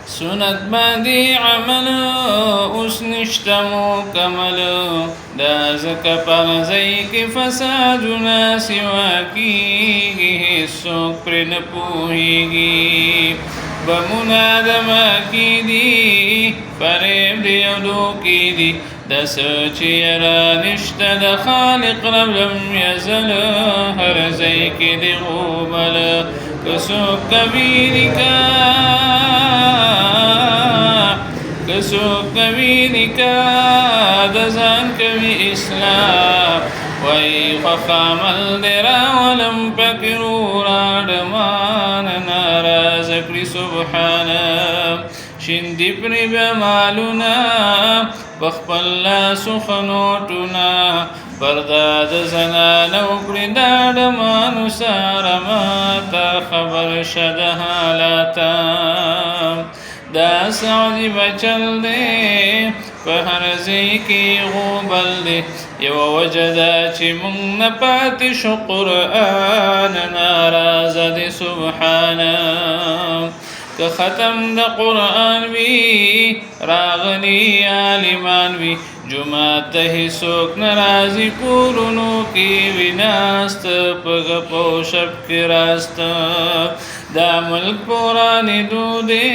سنت باندې عمل اوس نشته مکمل دا ځکه پرځای کې فسادونه سوا کېږي هېڅوک پرې نه پوهېږي بمونه د مکې دي فریب دی او دوکې دي داسې چې یاره نشته د خالق رب لم یزل هر ځای کې دی غوبل که څوک کوي نکاح د ځان کوي اصلاح وایي خوښ عمل دی راولم پکې راډمان ناراضه کړي سبحانه شیندي پرې بیا مالونه په خپل لاسو ښه نوټونه پرده د زنانه وکړي دا ډمانو سره ماته خبر شه د حالاته دا سعودي بچل دی په هر ځای کې غوبل دی یوه وجه ده چې موږ نه پاتې شو قرآن ناراضه دی سبحانه که ختم د قرآن وي راغلي عالمان وي جومات ته هېڅوک نه راځي کورونو کې وي ناسته په غپ او شپ کې راسته دا ملک په ورانېدو دی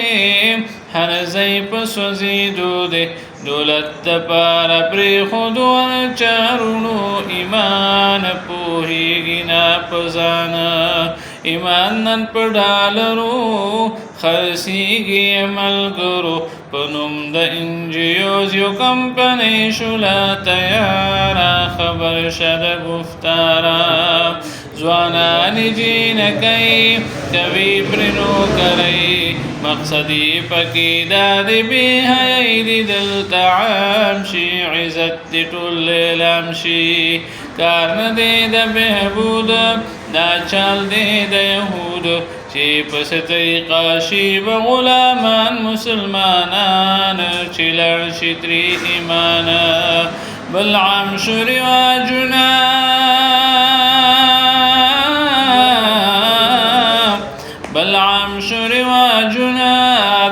هر ځای په سوځېدو دی دولت دپاره پرېښودو چارونو ایمان پوهېږي نه په ځانه ایمان نن په ډالرو خرڅېږي ملګرو په نوم د انجیوز یو کمپنۍ شوله تیاره خبر شه د ګفتاره ځوانانې جینکۍ کوي پرې نوکرۍ مقصد یې پکې دا دی بې حیایي دي دلته عام شي عزت دې ټول لیلام شي کار نه دی د بهبود دا چال دی د یهود چې پس طریقه شي به غلامان مسلمانان چې لړ شي ترې ایمانه بل عام شو رواجونه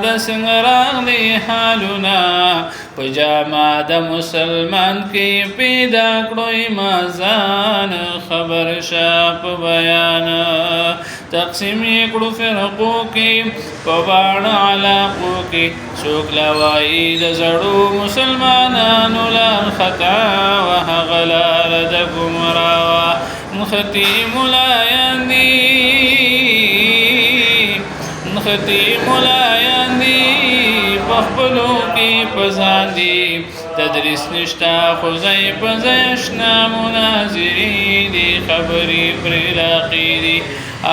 د څنګه راغلي حالونه په جامه د مسلمان کې پیدا کړو ایمازان خبر شه په بیان تقسیم یې کړو فرقو کې په باڼه علاقو کې څوک لا وایي د زړو مسلمانانو لار خطا وه هغه لاره د ګمراه وه نښتي ملایان دي په خپلو کې په ځان دي تدریس نشته خو ځای په ځای اشنا مناظرې دي خبرې پرې لاقې دي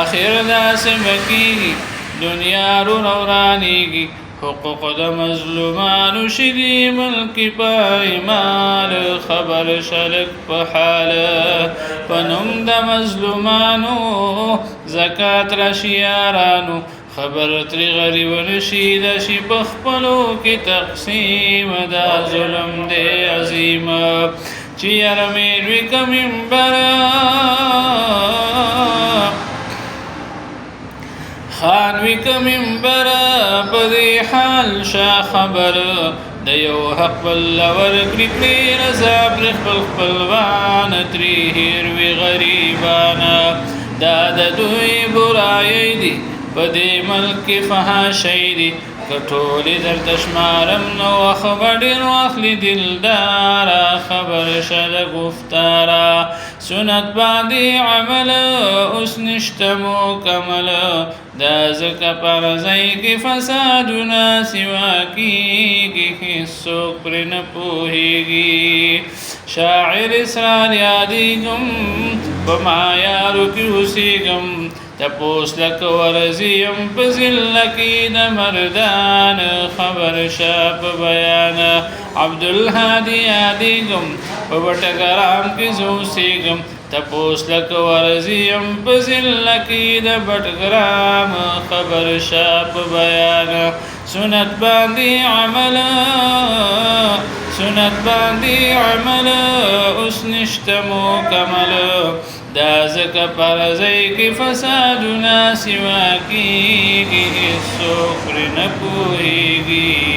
آخر داسې به کېږي دنیا ورانېږي حقوق د مظلومانو شي دي ملکې پایمال خبر شه لږ په حاله په نوم د مظلومانو زکات راشي یارانو خبر ترې غریب نشي د شي په خپلو کې تقسیم دا ظلم دی عظیمه چې یاره مېل وي که منبره خان وي که منبره په دې حال شه خبر د یو حق بل ورکړي پرې رضا پرې خپل خپلوان ترې هېر وي غریبانه دا د دوی برایۍ دي په دې ملک کې فحاشۍ دي که ټولې درته شمارم نو وخت به ډېر واخلي دلداره خبر شه د ګفتاره سنت باندې عمل اوس نشته مکمل دا ځکه پرځای کې فسادونه سوا کېږي هېڅوک پرې نه پوهېږي شاعر اسرار یادېږم په معیارو کې اوسېږم تپوس لکه ورځیم په ذله کې د مردان خبر شه په بیان عبدالهادي یادېږم په بټګرام کې زه اوسېږم تپوس لکه ورځیم په ذله کې د بټګرام خبر شه په بیان سنت باندې عمل اوس نشته مکمل دا ځکه پرځای کې فسادونه سوا کېږي هېڅوک پرې نه پوهېږي